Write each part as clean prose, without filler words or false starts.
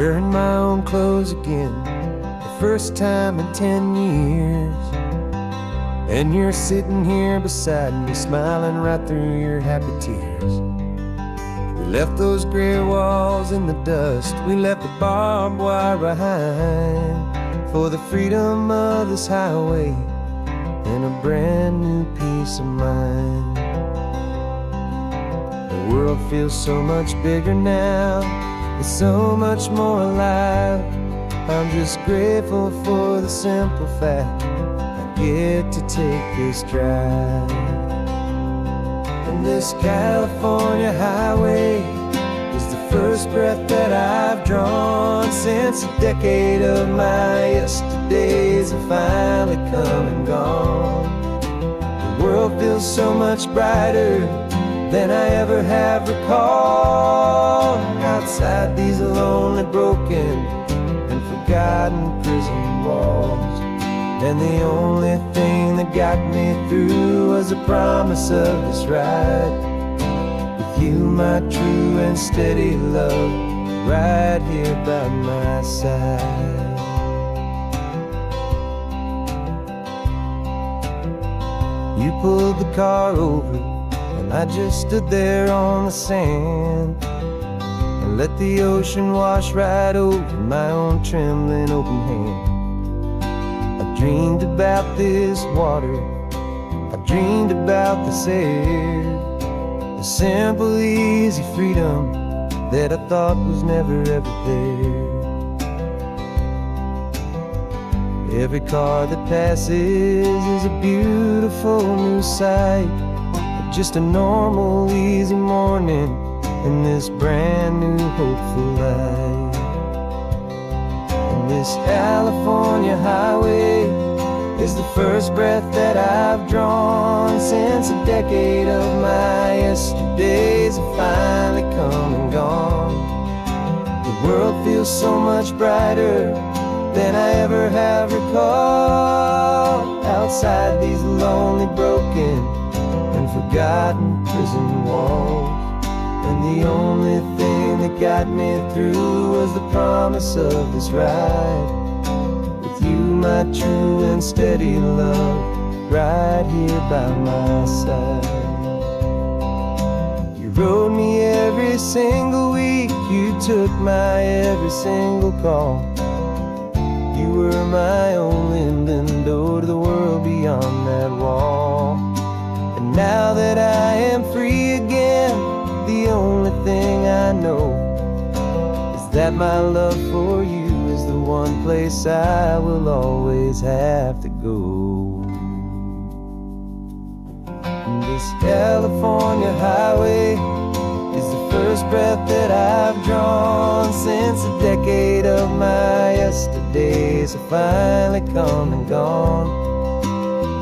wearing my own clothes again, the first time in 10 years. And you're sitting here beside me, smiling right through your happy tears. We left those gray walls in the dust, we left the barbed wire behind, for the freedom of this highway and a brand new peace of mind. The world feels so much bigger now, it's so much more alive. I'm just grateful for the simple fact I get to take this drive. And this California highway is the first breath that I've drawn since a decade of my yesterdays have finally come and gone. The world feels so much brighter than I ever have recalled. Outside these lonely, broken, and forgotten prison walls. And the only thing that got me through was the promise of this ride with you, my true and steady love, right here by my side. You pulled the car over, and I just stood there on the sand and let the ocean wash right over my own trembling open hand. I dreamed about this water, I dreamed about this air, the simple easy freedom that I thought was never ever there. Every car that passes is a beautiful new sight, just a normal easy morning in this brand new hopeful life. And this California highway is the first breath that I've drawn since a decade of my yesterdays have finally come and gone. The world feels so much brighter than I ever have recalled. Outside these lonely, broken, and forgotten prison walls. And the only thing that got me through was the promise of this ride with you, my true and steady love, right here by my side. You rode me every single week, you took my every single call. You were my only window to the world beyond that wall. And now that I am free again, the only thing I know is that my love for you is the one place I will always have to go. And this California highway is the first breath that I've drawn since a decade of my yesterdays have finally come and gone.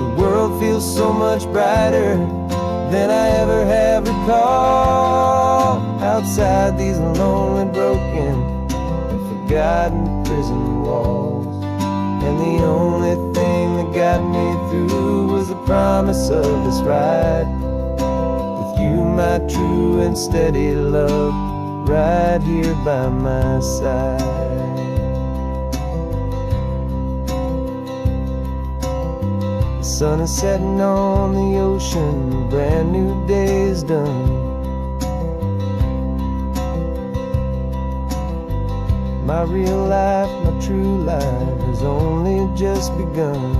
The world feels so much brighter than I ever have recalled. Outside these lonely, broken, and forgotten prison walls. And the only thing that got me through was the promise of this ride with you, my true and steady love, right here by my side. The sun is setting on the ocean, a brand new day is done. My real life, my true life has only just begun.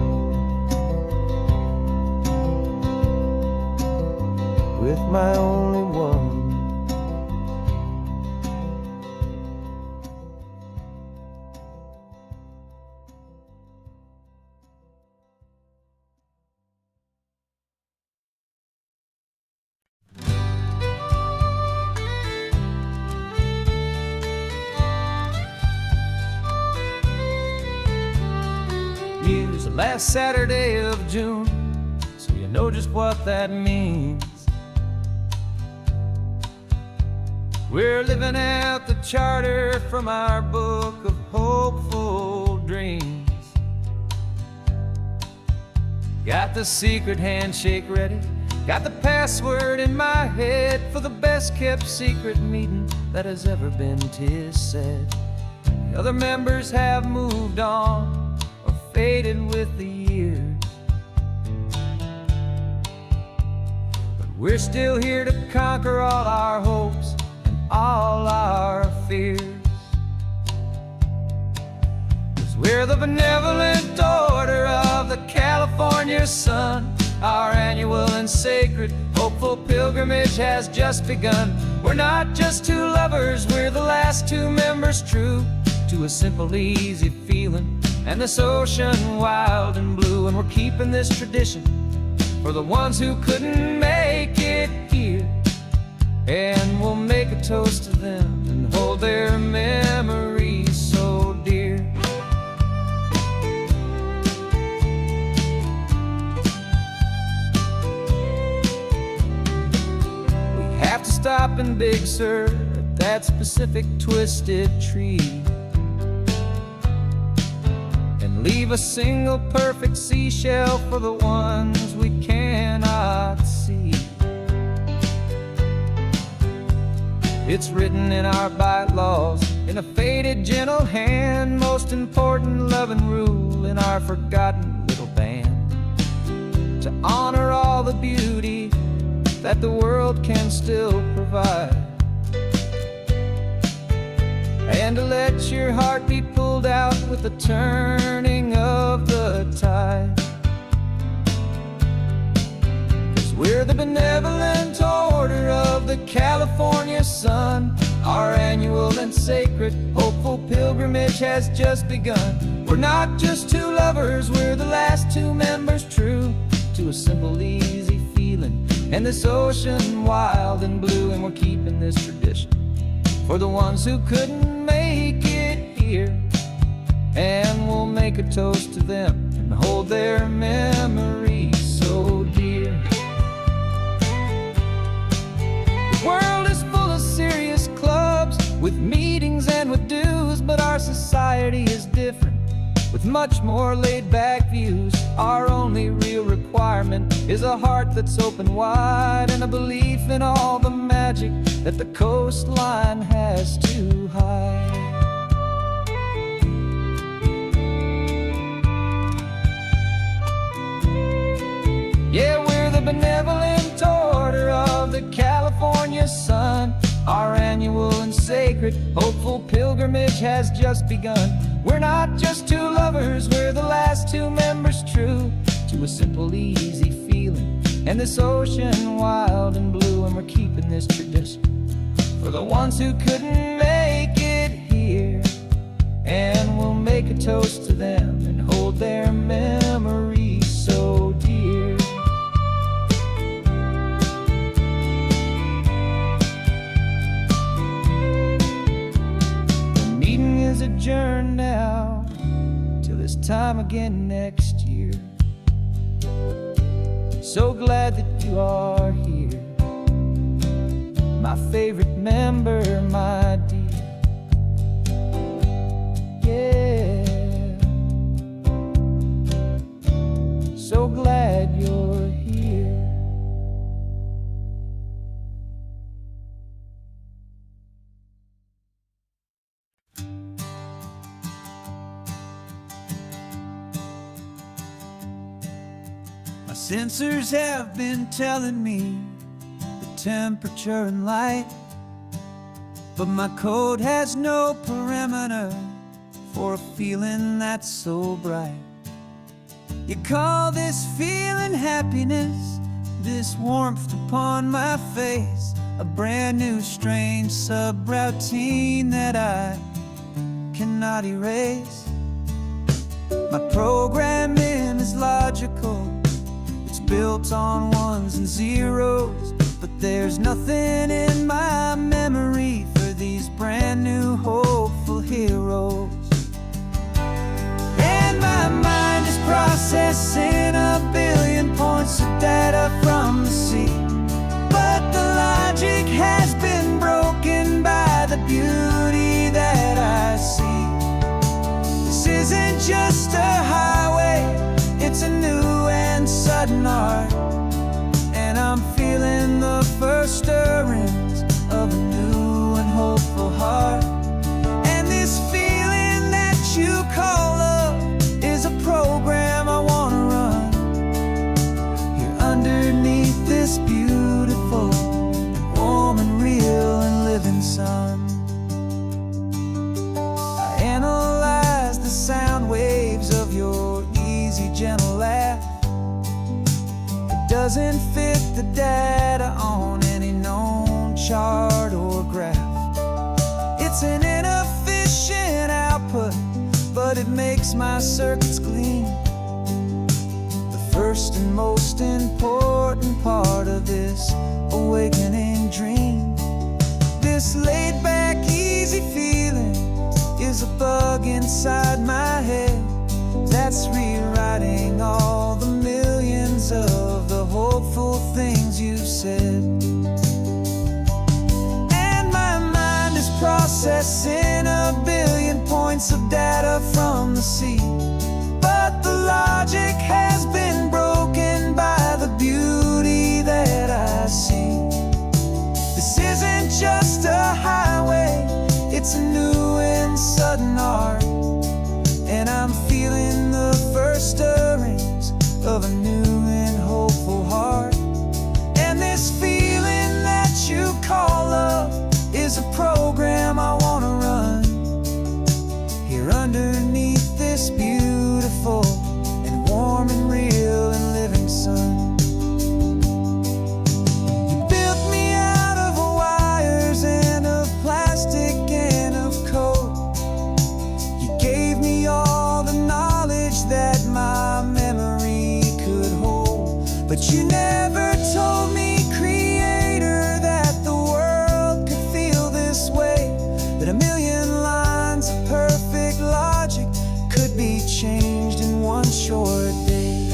With my only one. Use the last Saturday of June, so you know just what that means. We're living out the charter from our book of hopeful dreams. Got the secret handshake ready, got the password in my head for the best kept secret meeting that has ever been, 'tis said. The other members have moved on or faded with the years, but we're still here to conquer all our hopes and all our fears. 'Cause we're the benevolent order of the California sun. Our annual and sacred hopeful pilgrimage has just begun. We're not just two lovers, we're the last two members true to a simple, easy feeling and this ocean wild and blue. And we're keeping this tradition for the ones who couldn't make it here, and we'll make a toast to them and hold their memories so dear. Have to stop in Big Sur at that specific twisted tree and leave a single perfect seashell for the ones we cannot see. It's written in our bylaws in a faded gentle hand, most important loving rule in our forgotten little band, to honor all the beauty that the world can still provide, and to let your heart be pulled out with the turning of the tide. 'Cause we're the benevolent order of the California sun. Our annual and sacred hopeful pilgrimage has just begun. We're not just two lovers, we're the last two members true to a simple, easy feeling and this ocean wild and blue. And we're keeping this tradition for the ones who couldn't make it here, and we'll make a toast to them and hold their memories so dear. The world is full of serious clubs with meetings and with dues, but our society is different with much more laid-back views. Our only real requirement is a heart that's open wide and a belief in all the magic that the coastline has to hide. Yeah, we're the benevolent order of the California sun. Our annual and sacred hopeful pilgrimage has just begun. We're not just two lovers, we're the last two members true to a simple, easy feeling and this ocean wild and blue. And we're keeping this tradition for the ones who couldn't make it here, and we'll make a toast to them and hold their memories so dear. The meeting is adjourned now till this time again next year. So glad that you are here, my favorite member, my dear. Yeah, so glad you're here. My sensors have been telling me the temperature and light, but my code has no perimeter for a feeling that's so bright. You call this feeling happiness, this warmth upon my face, a brand new strange subroutine that I cannot erase. My programming is logical, it's built on ones and zeros, but there's nothing in my memory for these brand new hopeful heroes. And my mind is processing a billion points of data from the sea, but the logic has been broken by the beauty that I see. This isn't just a highway, it's a new and sudden art, and I'm feeling the first stirrings of a new and hopeful heart. And this feeling doesn't fit the data on any known chart or graph. It's an inefficient output, but it makes my circuits gleam. The first and most important part of this awakening dream. This laid-back, easy feeling is a bug inside my head that's rewriting all the millions of the hopeful things you've said. And my mind is processing a billion points of data from the sea, but the logic has been broken by the beauty that I see. This isn't just a highway, it's a new and sudden art, and I'm feeling the first stirrings of a new and hopeful heart. And this feeling that you call love is a program I want to run here underneath this beautiful and warm and real and living sun. You built me out of wires and of plastic and of code. You gave me all the knowledge that my memory could hold, but you never told me, Creator, that the world could feel this way, that a million lines of perfect logic could be changed in one short day.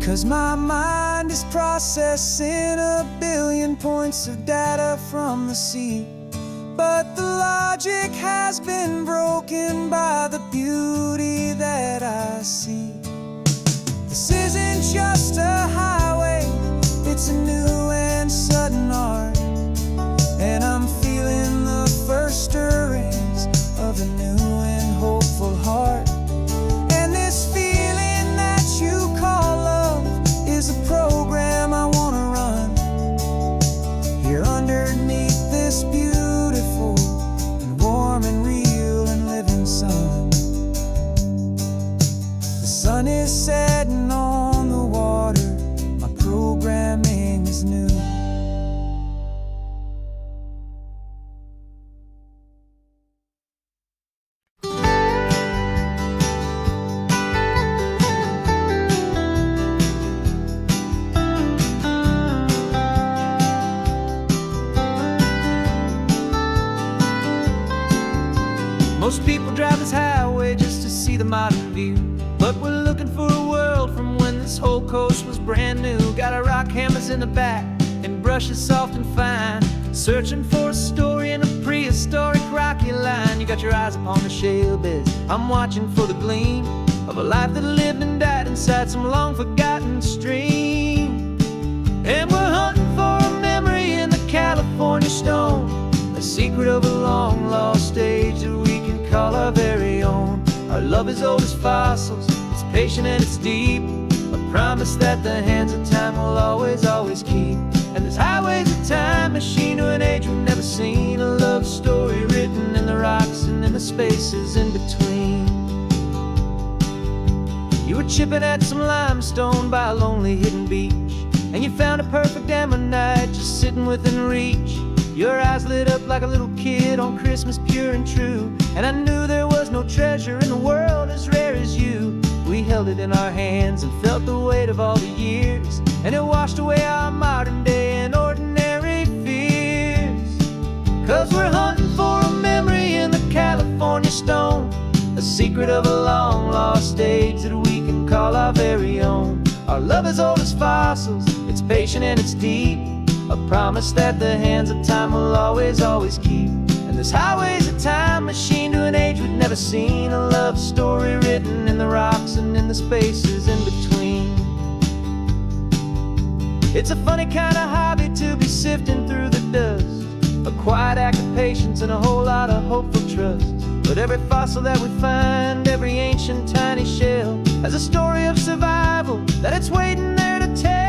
'Cause my mind is processing a billion points of data from the sea, but the logic has been broken by the beauty that I see. This isn't just a highway, it's a new and sudden art, and I'm feeling the first stirrings of a new and hopeful heart. And this feeling that you call love is a program I want to run here underneath this beautiful and warm and real and living sun. The sun is setting on the water, my programming is new. Most people drive this highway just to see the modern view, but we're looking for a world from when this whole coast was brand new. Got our rock hammers in the back and brushes soft and fine, searching for a story in a prehistoric rocky line. You got your eyes upon the shale beds, I'm watching for the gleam of a life that lived and died inside some long forgotten stream. And we're hunting for a memory in the California stone, a secret of a long lost age that we can call our very own. Our love is old as fossils, it's patient and it's deep, a promise that the hands of time will always, always keep. And this highway's a time machine to an age we've never seen, a love story written in the rocks and in the spaces in between. You were chipping at some limestone by a lonely hidden beach, and you found a perfect ammonite just sitting within reach. Your eyes lit up like a little kid on Christmas, pure and true, and I knew there was no treasure in the world as rare as you. We held it in our hands and felt the weight of all the years, and it washed away our modern day and ordinary fears. 'Cause we're hunting for a memory in the California stone, a secret of a long lost age that we can call our very own. Our love is old as fossils, it's patient and it's deep, a promise that the hands of time will always, always keep. And this highway's a time machine to an age we've never seen, a love story written in the rocks and in the spaces in between. It's a funny kind of hobby to be sifting through the dust, a quiet act of patience and a whole lot of hopeful trust. But every fossil that we find, every ancient tiny shell, has a story of survival that it's waiting there to tell.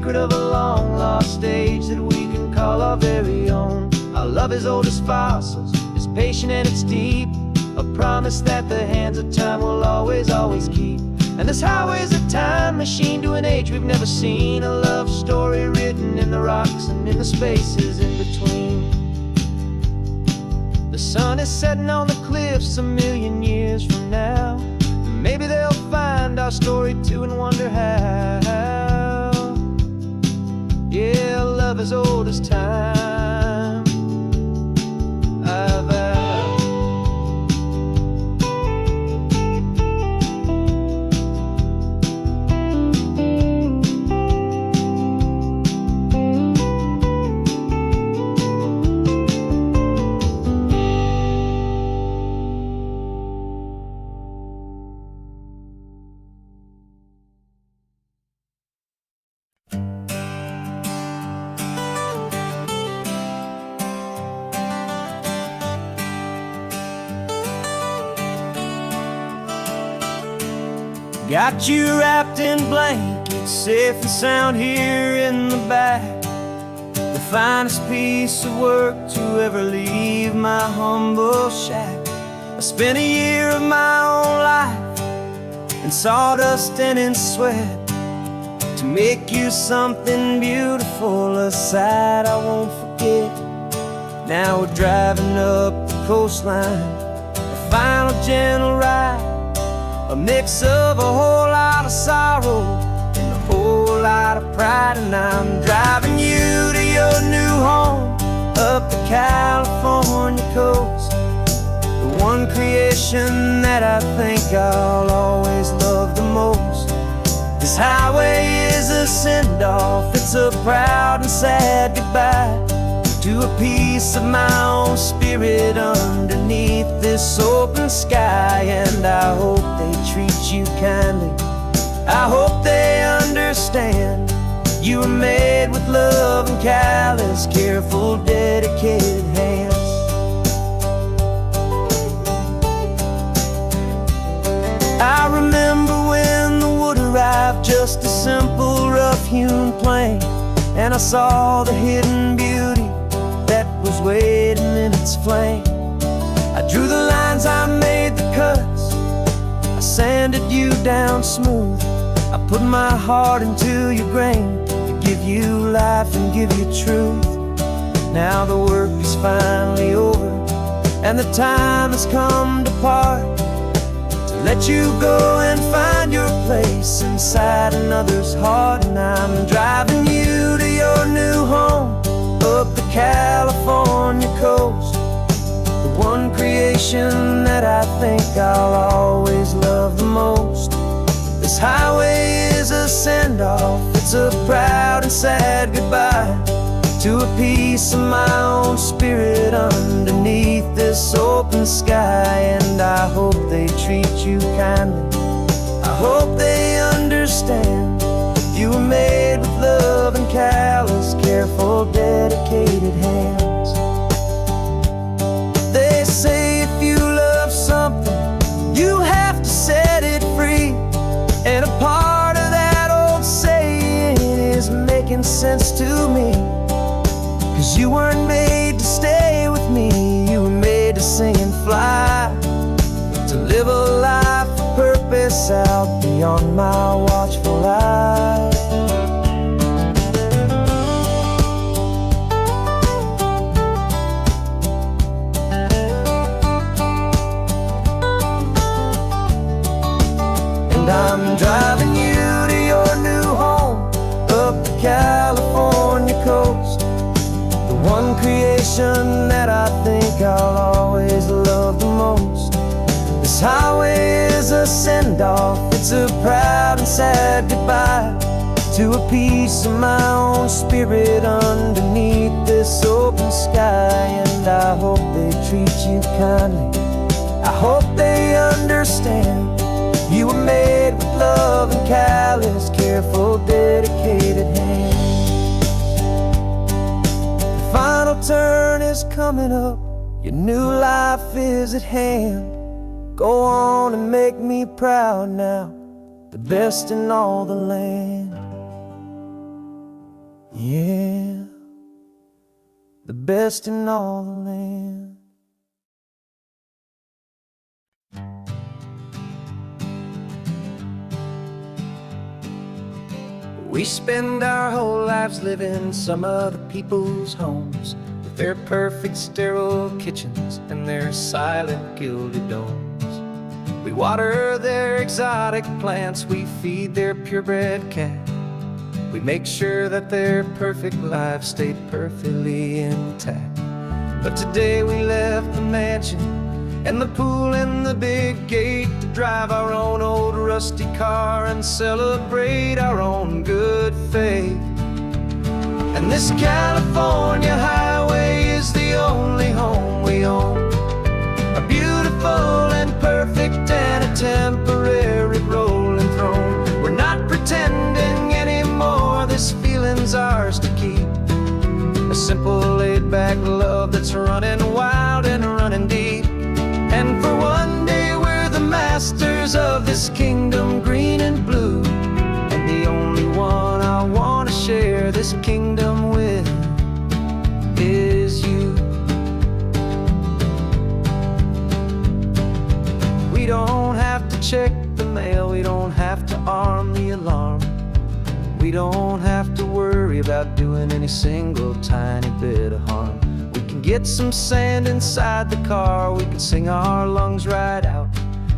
secret of a long lost age that we can call our very own. Our love is old as fossils, it's patient and it's deep, a promise that the hands of time will always, always keep. And this highway's a time machine to an age we've never seen, a love story written in the rocks and in the spaces in between. The sun is setting on the cliffs a million years from now. Maybe they'll find our story too and wonder how. Yeah, love as old as time, I vow. Got you wrapped in blankets, safe and sound here in the back. The finest piece of work to ever leave my humble shack. I spent a year of my own life in sawdust and in sweat to make you something beautiful, a sight I won't forget. Now we're driving up the coastline, a final gentle ride, a mix of a whole lot of sorrow and a whole lot of pride. And I'm driving you to your new home up the California coast, the one creation that I think I'll always love the most. This highway is a send-off, it's a proud and sad goodbye to a piece of my own spirit underneath this open sky. And I hope they treat you kindly, I hope they understand you were made with love and callous, careful, dedicated hands. I remember when the wood arrived, just a simple rough-hewn plank, and I saw the hidden beauty that was waiting in its flame. I drew the lines, I made the cuts, I sanded you down smooth. I put my heart into your grain to give you life and give you truth. Now the work is finally over and the time has come to part, to let you go and find your place inside another's heart. And I'm driving you to your new home up the California coast, the one creation that I think I'll always love the most. This highway is a send-off, it's a proud and sad goodbye to a piece of my own spirit underneath this open sky. And I hope they treat you kindly, I hope they understand you were made with love and callous, careful, dedicated hands. They say if you love something, you have to set it free. And a part of that old saying is making sense to me, 'cause you weren't made to stay with me, you were made to sing and fly, to live a life of purpose out beyond my watchful eye. And I'm driving you to your new home up the California coast, the one creation that I think I'll always love the most. This highway is a send-off, it's a proud and sad goodbye to a piece of my own spirit underneath this open sky. And I hope they treat you kindly, I hope they understand you were made with love and callous, careful, dedicated hands. The final turn is coming up, your new life is at hand. Go on and make me proud now, the best in all the land. Yeah, the best in all the land. We spend our whole lives living some other people's homes, with their perfect sterile kitchens and their silent gilded domes. We water their exotic plants, we feed their purebred cat. We make sure that their perfect lives stayed perfectly intact. But today we left the mansion and the pool and the big gate to drive our own old rusty car and celebrate our own good faith. And this California highway is the only home we own, a beautiful and perfect and a temporary rolling throne. We're not pretending anymore, this feeling's ours to keep, a simple laid-back love that's running wild and running deep. And for one day we're the masters of this kingdom green and blue, and the only one I want to share this kingdom with is you. We don't have to check the mail, we don't have to arm the alarm, we don't have to worry about doing any single tiny bit of harm. We can get some sand inside the car, we can sing our lungs right out,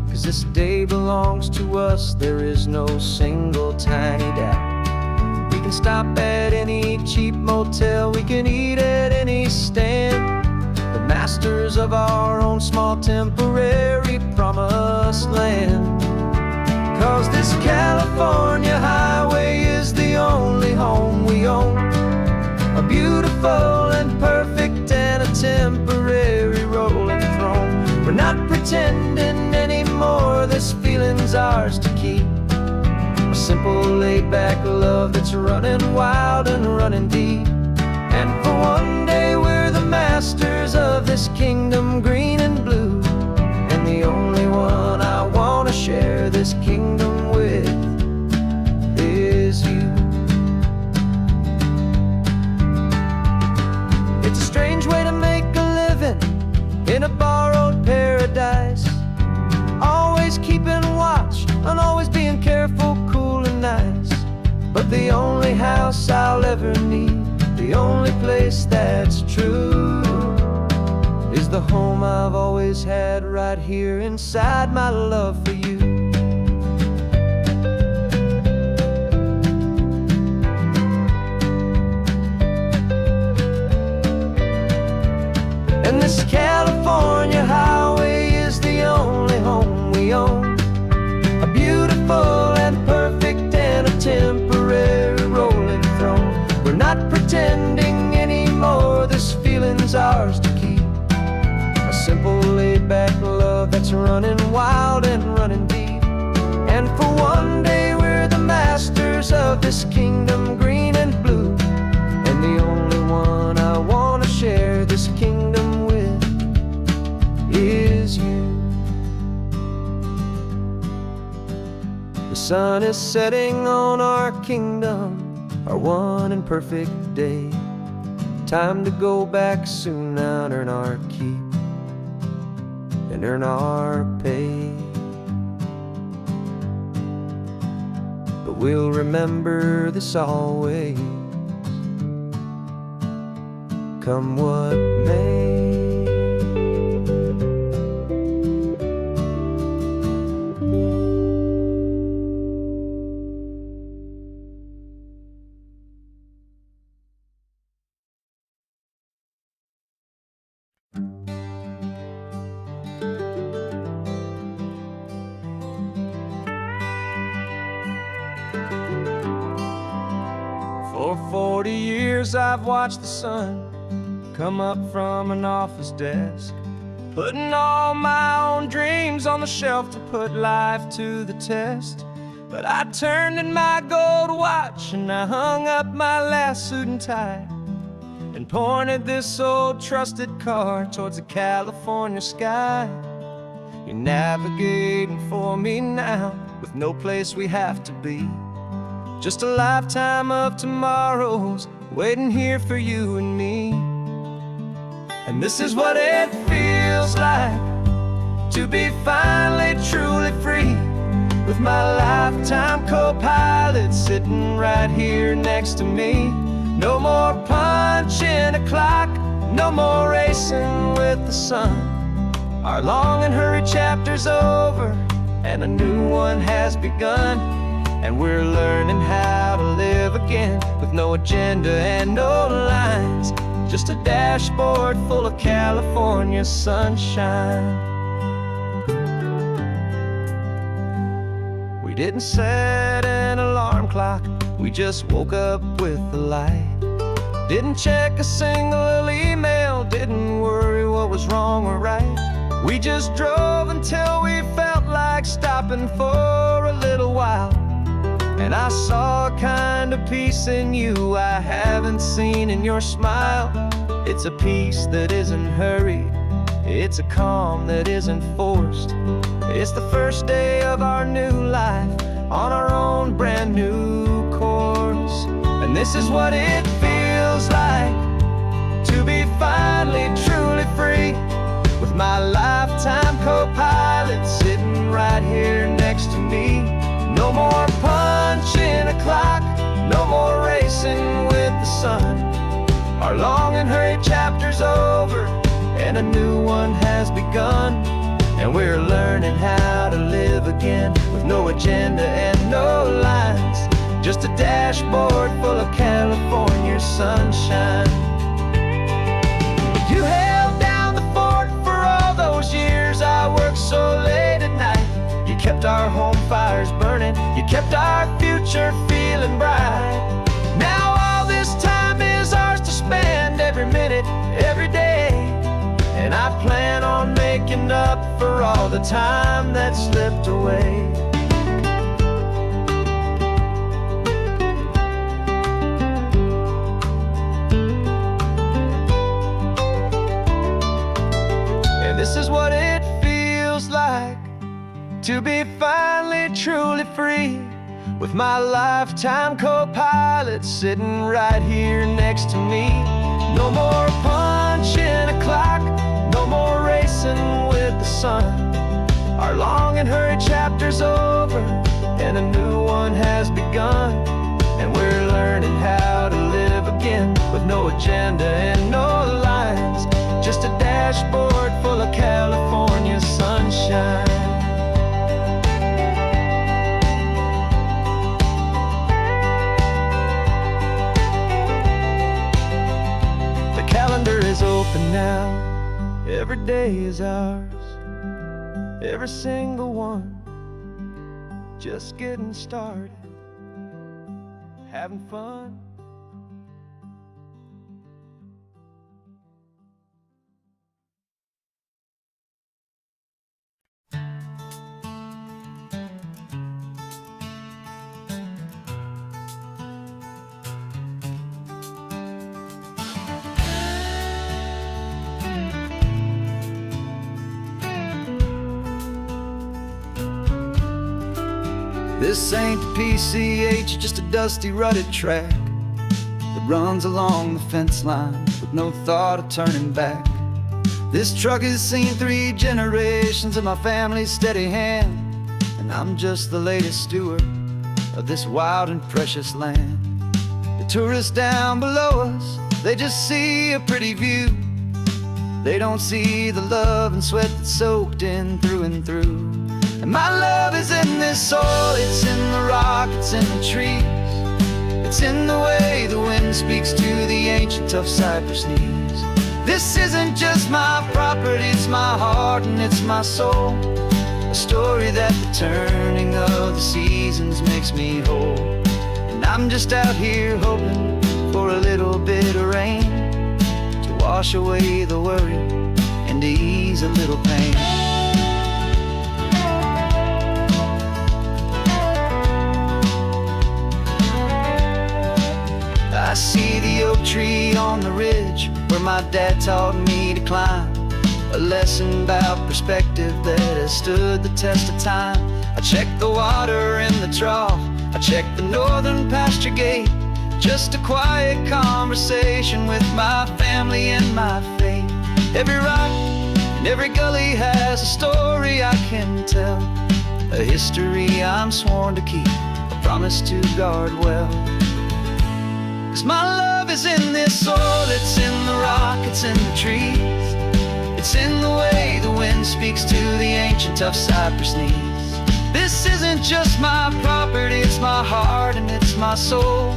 'cause this day belongs to us, there is no single tiny doubt. We can stop at any cheap motel, we can eat at any stand, the masters of our own small temporary promised land. 'Cause this California highway is the only home we own, a beautiful and perfect and a temporary rolling throne. We're not pretending anymore, this feeling's ours to keep, a simple laid-back love that's running wild and running deep. And for one day we're the masters of this kingdom green and blue, and the only one I want to share this kingdom with is you. It's a strange way to make a living in a borrowed paradise, always keeping watch and always being careful, cool and nice. But the only house I'll ever need, the only place that's true, is the home I've always had right here inside my love for you. And this California highway is the only home we own, a beautiful and perfect and a temporary rolling throne. We're not pretending anymore, this feeling's ours to keep, a simple laid-back love that's running wild and running deep. And for one day we're the masters of this kingdom green and blue, and the only one I want to share this kingdom with is you. The sun is setting on our kingdom, our one and perfect day. Time to go back soon now and earn our keep and earn our pay. But we'll remember this always, come what may. For 40 years I've watched the sun come up from an office desk, putting all my own dreams on the shelf to put life to the test. But I turned in my gold watch and I hung up my last suit and tie, and pointed this old trusted car towards the California sky. You're navigating for me now, with no place we have to be, just a lifetime of tomorrows waiting here for you and me. And this is what it feels like to be finally truly free, with my lifetime co-pilot sitting right here next to me. No more punching a clock, no more racing with the sun. Our long and hurried chapter's over, and a new one has begun. And we're learning how to live again, with no agenda and no lines, just a dashboard full of California sunshine. We didn't set an alarm clock, we just woke up with the light. Didn't check a single email, didn't worry what was wrong or right. We just drove until we felt like stopping for a little while. And I saw a kind of peace in you I haven't seen in your smile. It's a peace that isn't hurried, it's a calm that isn't forced. It's the first day of our new life, on our own brand new course. And this is what it feels like to be finally truly free, with my lifetime co-pilot sitting right here next to me. No more punching a clock, no more racing with the sun. Our long and hurried chapter's over, and a new one has begun. And we're learning how to live again, with no agenda and no lines, just a dashboard full of California sunshine. You held down the fort for all those years I worked so late at night. You kept our home fires burning, you kept our future feeling bright. Now all this time is ours to spend, every minute, every day. And I plan on making up for all the time that slipped away. And this is what it feels like to be finally truly free, with my lifetime co-pilot sitting right here next to me. No more punching a clock, no more racing with the sun. Our long and hurried chapter's over, and a new one has begun. And we're learning how to live again, with no agenda and no lines, just a dashboard full of California sunshine. The calendar is open now, every day is ours, every single one, just getting started, having fun. This ain't the PCH, just a dusty rutted track that runs along the fence line with no thought of turning back. This truck has seen 3 generations of my family's steady hand, and I'm just the latest steward of this wild and precious land. The tourists down below us, they just see a pretty view. They don't see the love and sweat that's soaked in through and through. And my love is in this soil, it's in the rock, it's in the trees. It's in the way the wind speaks to the ancient tough cypress knees. This isn't just my property, it's my heart and it's my soul. A story that the turning of the seasons makes me whole. And I'm just out here hoping for a little bit of rain to wash away the worry and to ease a little pain. I see the oak tree on the ridge where my dad taught me to climb, a lesson about perspective that has stood the test of time. I check the water in the trough, I check the northern pasture gate, just a quiet conversation with my family and my faith. Every rock and every gully has a story I can tell, a history I'm sworn to keep, a promise to guard well. 'Cause my love is in this soil, it's in the rock, it's in the trees, it's in the way the wind speaks to the ancient tough cypress knees. This isn't just my property, it's my heart and it's my soul,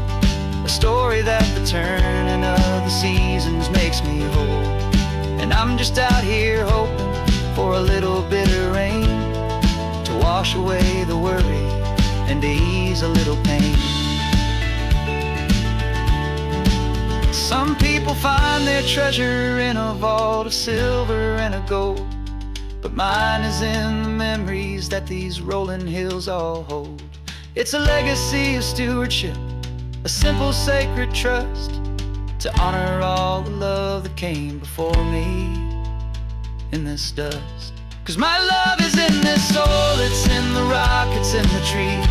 a story that the turning of the seasons makes me whole. And I'm just out here hoping for a little bit of rain to wash away the worry and to ease a little pain. Some people find their treasure in a vault of silver and a gold, but mine is in the memories that these rolling hills all hold. It's a legacy of stewardship, a simple sacred trust, to honor all the love that came before me in this dust. 'Cause my love is in this soul, it's in the rock, it's in the trees,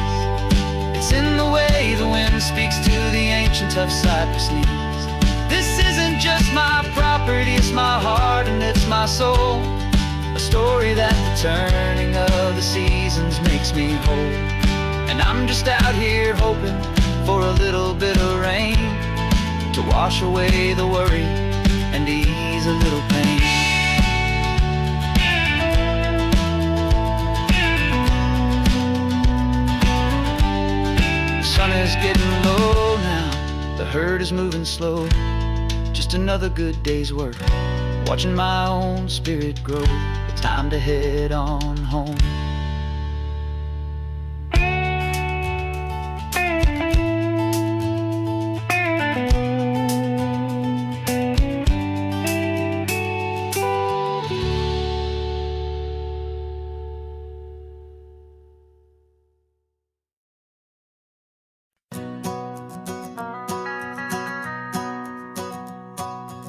it's in the way the wind speaks to the ancient tough cypress knees. This isn't just my property, it's my heart and it's my soul, a story that the turning of the seasons makes me whole. And I'm just out here hoping for a little bit of rain to wash away the worry and ease a little pain. The sun is getting low now, the herd is moving slow, just another good day's work, watching my own spirit grow. It's time to head on home.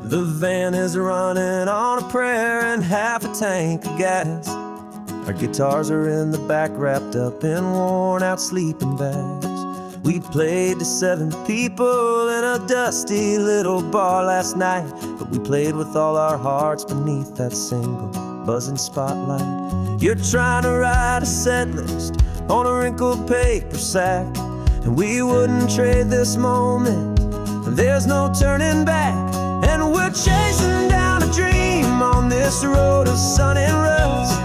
The van is running on a prayer and half a tank of gas. Our guitars are in the back, wrapped up in worn-out sleeping bags. We played to 7 people in a dusty little bar last night, but we played with all our hearts beneath that single buzzing spotlight. You're trying to write a set list on a wrinkled paper sack, and we wouldn't trade this moment. There's no turning back. And we're chasing down a dream on this road of sun and rust,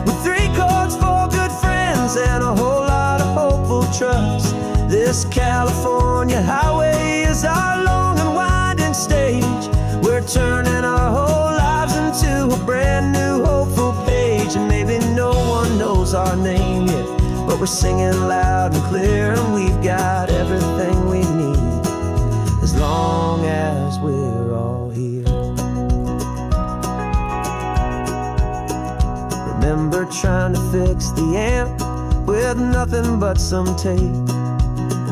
with 3 chords, 4 good friends, and a whole lot of hopeful trust. This California highway is our long and winding stage. We're turning our whole lives into a brand new hopeful page. And maybe no one knows our name yet, but we're singing loud and clear, and we've got everything we need, as long as we're all here. Remember trying to fix the amp with nothing but some tape,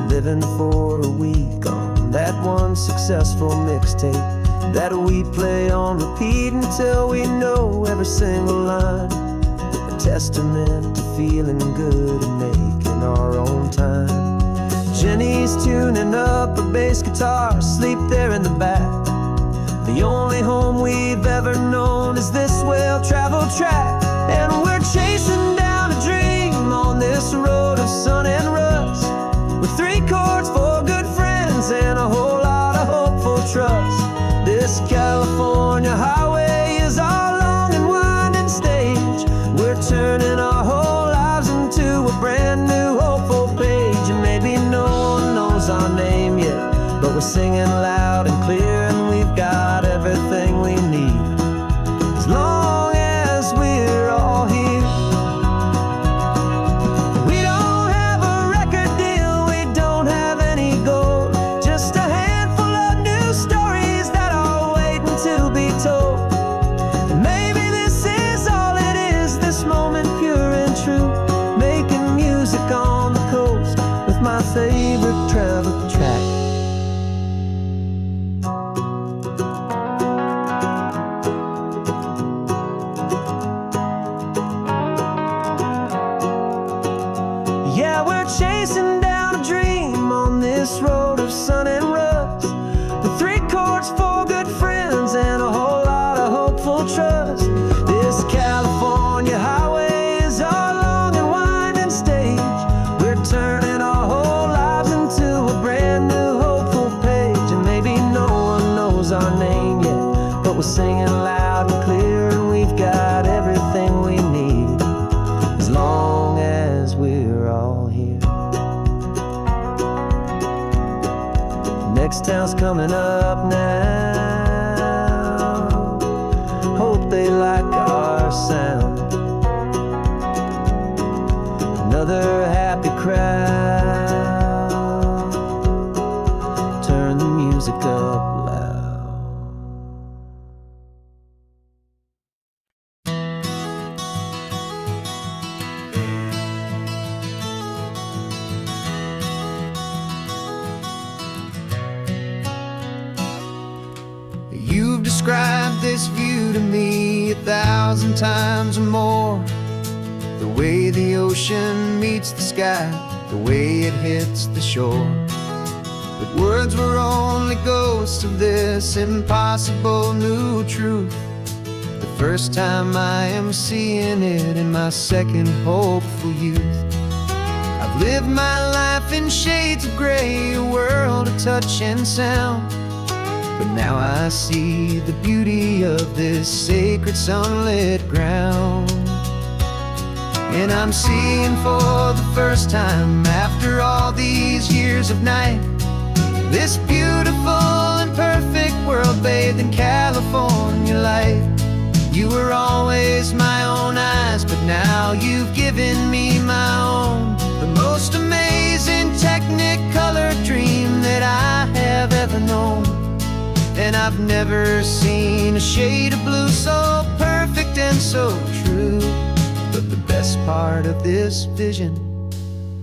living for a week on that one successful mixtape that we play on repeat until we know every single line, a testament to feeling good and making our own time. Jenny's tuning up her bass guitar, asleep there in the back. The only home we've ever known is this well-traveled track. And we're chasing down a dream on this road of sun and rust, with 3 chords, 4 good friends, and a whole lot of hopeful trust. This California highway is our long and winding stage. We're turning our whole lives into a brand new hopeful page. And maybe no one knows our name yet, but we're singing loud and clear, and we've got everything we need, as long as we're they like our sound. Another happy crowd. Turn the music up loud. You've described this view to me 1,000 times or more. The way the ocean meets the sky, the way it hits the shore. But words were only ghosts of this impossible new truth. The first time I am seeing it in my second hopeful youth. I've lived my life in shades of gray, a world of touch and sound. But now I see the beauty of this sacred sunlit ground. And I'm seeing for the first time, after all these years of night, this beautiful and perfect world bathed in California light. You were always my own eyes, but now you've given me my own. The most amazing technicolor dream that I have ever known. And I've never seen a shade of blue so perfect and so true. But the best part of this vision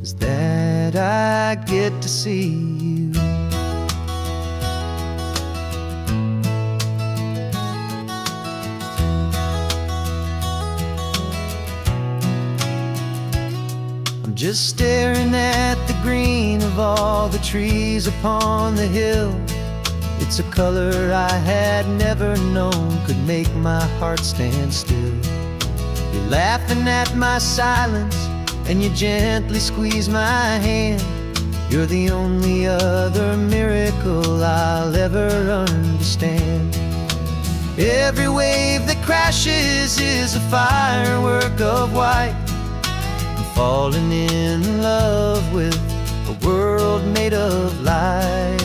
is that I get to see you. I'm just staring at the green of all the trees upon the hill. It's a color I had never known could make my heart stand still. You're laughing at my silence, and you gently squeeze my hand. You're the only other miracle I'll ever understand. Every wave that crashes is a firework of white. I'm falling in love with a world made of light.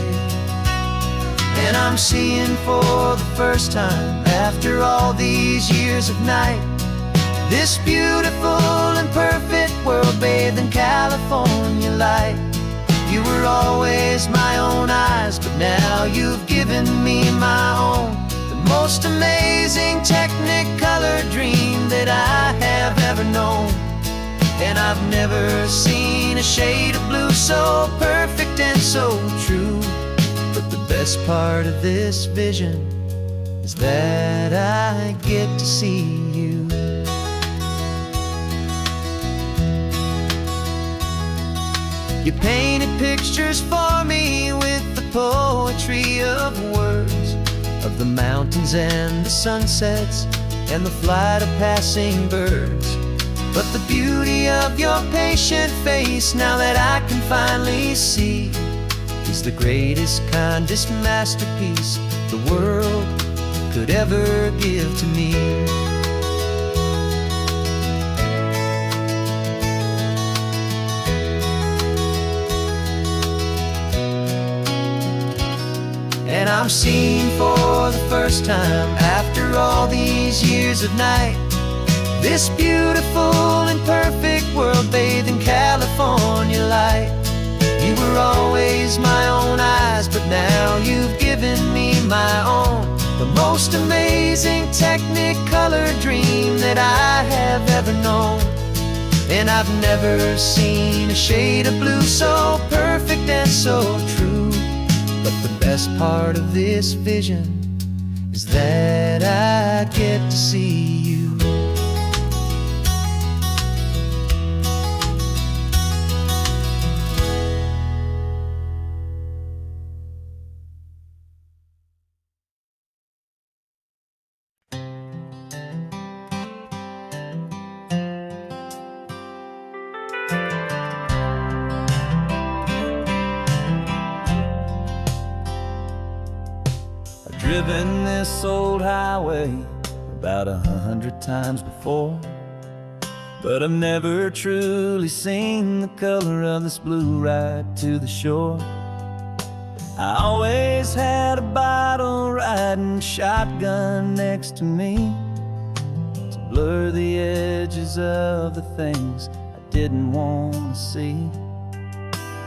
And I'm seeing for the first time, after all these years of night, this beautiful and perfect world bathed in California light. You were always my own eyes, but now you've given me my own. The most amazing technicolor dream that I have ever known. And I've never seen a shade of blue so perfect and so true. But the best part of this vision is that I get to see you. You painted pictures for me with the poetry of words, of the mountains and the sunsets and the flight of passing birds. But the beauty of your patient face, now that I can finally see, is the greatest, kindest masterpiece the world could ever give to me. And I'm seeing for the first time, after all these years of night, this beautiful and perfect world bathed in California light. You were always my own eyes, but now you've given me my own. The most amazing technicolor dream that I have ever known. And I've never seen a shade of blue so perfect and so true. But the best part of this vision is that I get to see you. Driven this old highway about 100 times before, but I've never truly seen the color of this blue right to the shore. I always had a bottle riding shotgun next to me, the edges of the things I didn't want to see.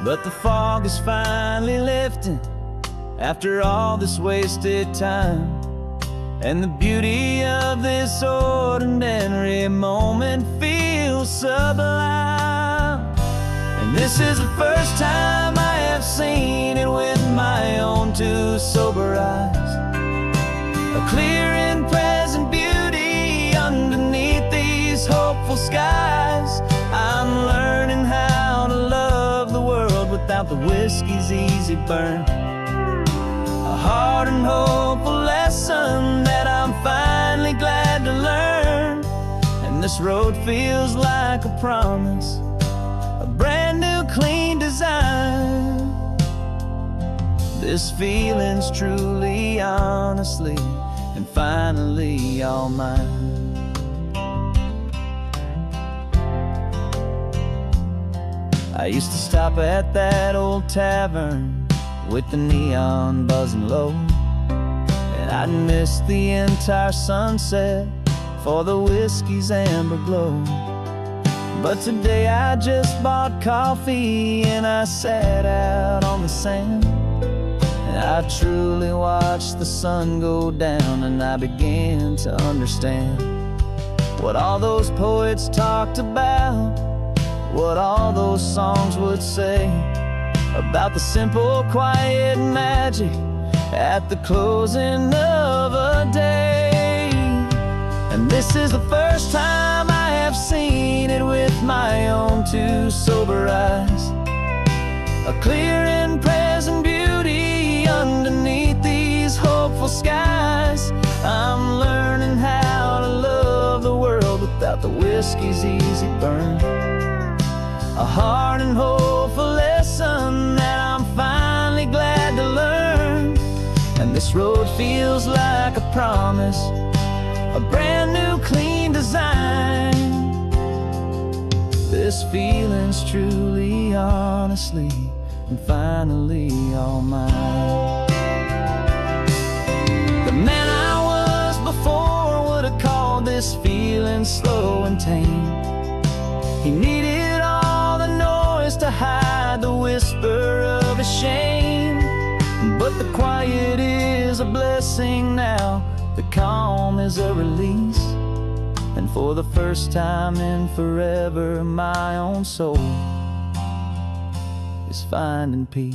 But the fog is finally lifting after all this wasted time, and the beauty of this ordinary moment feels sublime. And this is the first time I have seen it with my own two sober eyes. A clear and present beauty underneath these hopeful skies. I'm learning how to love the world without the whiskey's easy burn. A hard and hopeful lesson that I'm finally glad to learn. And this road feels like a promise, a brand new clean design. This feeling's truly, honestly, and finally all mine. I used to stop at that old tavern with the neon buzzing low, and I'd miss the entire sunset for the whiskey's amber glow. But today I just bought coffee and I sat out on the sand, and I truly watched the sun go down, and I began to understand what all those poets talked about, what all those songs would say about the simple, quiet magic at the closing of a day. And this is the first time I have seen it with my own two sober eyes. A clear and present beauty underneath these hopeful skies. I'm learning how to love the world without the whiskey's easy burn. A hard and hopeful lesson that I'm finally glad to learn. And this road feels like a promise, a brand new clean design. This feeling's truly, honestly, and finally all mine. The man I was before would have called this feeling slow and tame. He needed all the noise to hide the whisper of his shame. But the quiet is a blessing now, the calm is a release. And for the first time in forever, my own soul is finding peace.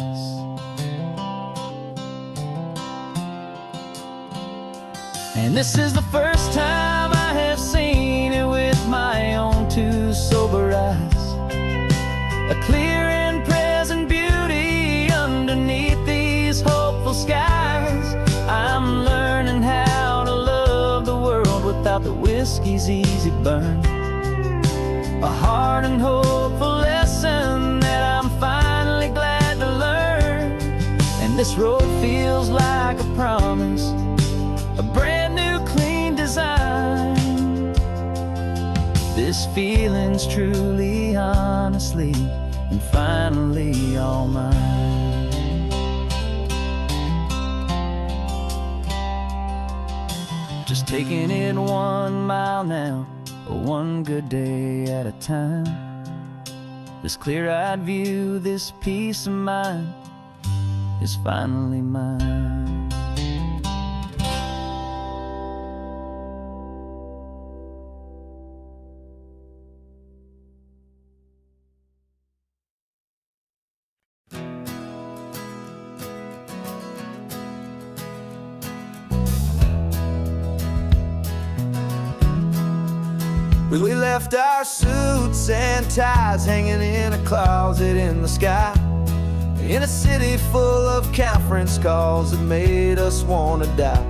And this is the first time I have seen it with my own two sober eyes. A clear and present beauty underneath these hopeful skies. I'm learning how to love the world without the whiskey's easy burn. A hard and hopeful lesson that I'm finally glad to learn. And this road feels like a promise, a brand new clean design. This feeling's truly, honestly, and finally all mine. Just taking it 1 mile now, one good day at a time. This clear-eyed view, this peace of mind is finally mine. We left our suits and ties hanging in a closet in the sky, in a city full of conference calls that made us want to die.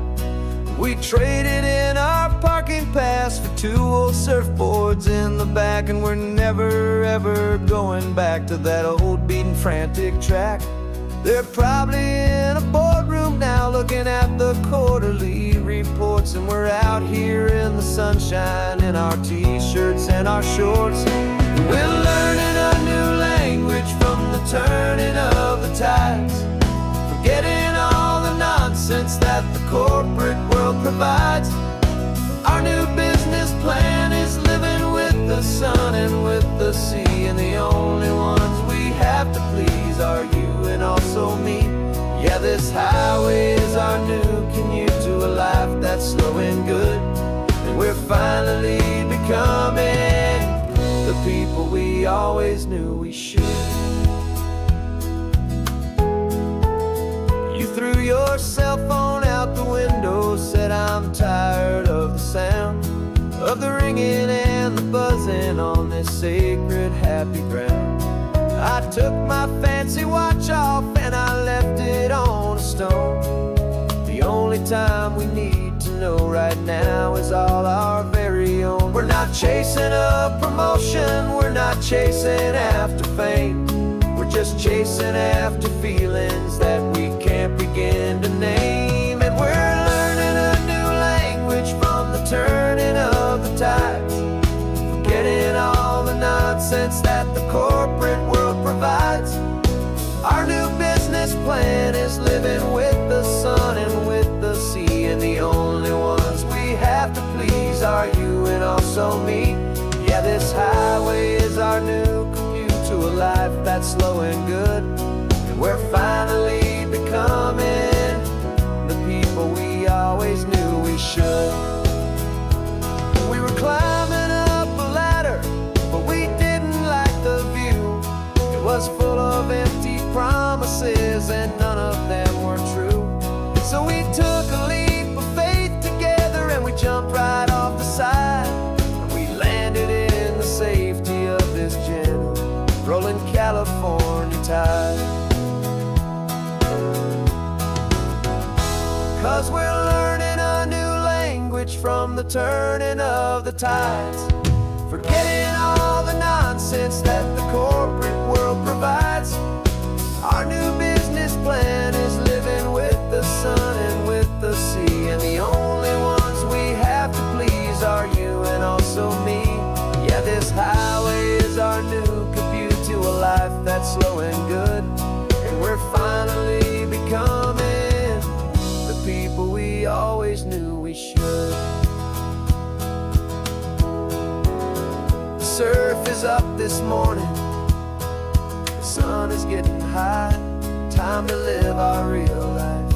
We traded in our parking pass for 2 old surfboards in the back, and we're never ever going back to that old beaten frantic track. They're probably in a boardroom now looking at the quarterly reports, and we're out here in the sunshine in our t-shirts and our shorts. We're learning a new language from the turning of the tides, forgetting all the nonsense that the corporate world provides. Our new business plan is always knew we should. You threw your cell phone out the window, said I'm tired of the sound of the ringing and the buzzing on this sacred happy ground. I took my fancy watch off and I left it on a stone. The only time we need to know right now is all our very own. We're not chasing a promotion, we're not chasing after fame. We're just chasing after feelings that we can't begin to name. And we're learning a new language from the turning of the tides, forgetting all the nonsense that the corporate world provides. Our new business plan is living with the sun and with the sea, and the only ones we have to please are you and also me. Yeah, this highway is our new commute to a life that's slow and good, and we're finally becoming the people we always knew we should. We were climbing up a ladder, but we didn't like the view. It was full of empty promises and none of them were true. So we took a leap of faith together and we jumped right off the side, and we landed in the safety of this gentle rolling California tide. 'Cause we're learning a new language from the turning of the tides, forgetting all the nonsense that the corporate world provides. Our new business plan is living with the sun and with the sea, and the only ones we have to please are you and also me. Yeah, this highway is our new commute to a life that's slow and good, and we're finally becoming the people we always knew we should. The surf is up this morning, the sun is getting high, time to live our real life,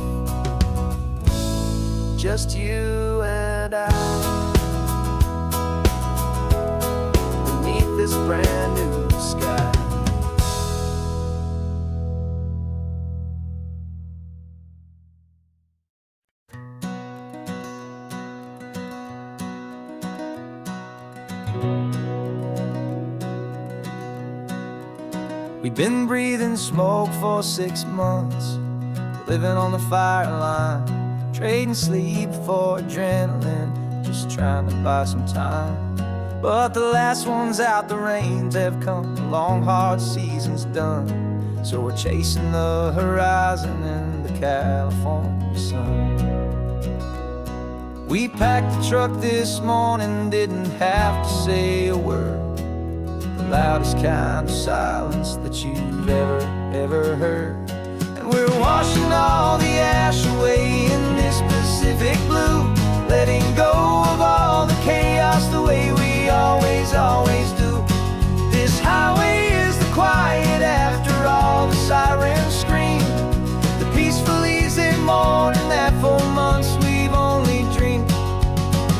just you and I, beneath this brand new sky. We've been breathing smoke for 6 months, living on the fire line, trading sleep for adrenaline, just trying to buy some time. But the last one's out, the rains have come, the long hard season's done. So we're chasing the horizon in the California sun. We packed the truck this morning, didn't have to say a word, the loudest kind of silence that you've ever heard. And we're washing all the ash away in this Pacific blue, letting go of all the chaos the way we always do. This highway is the quiet after all the sirens scream, the peaceful easy morning that for months we've only dreamed.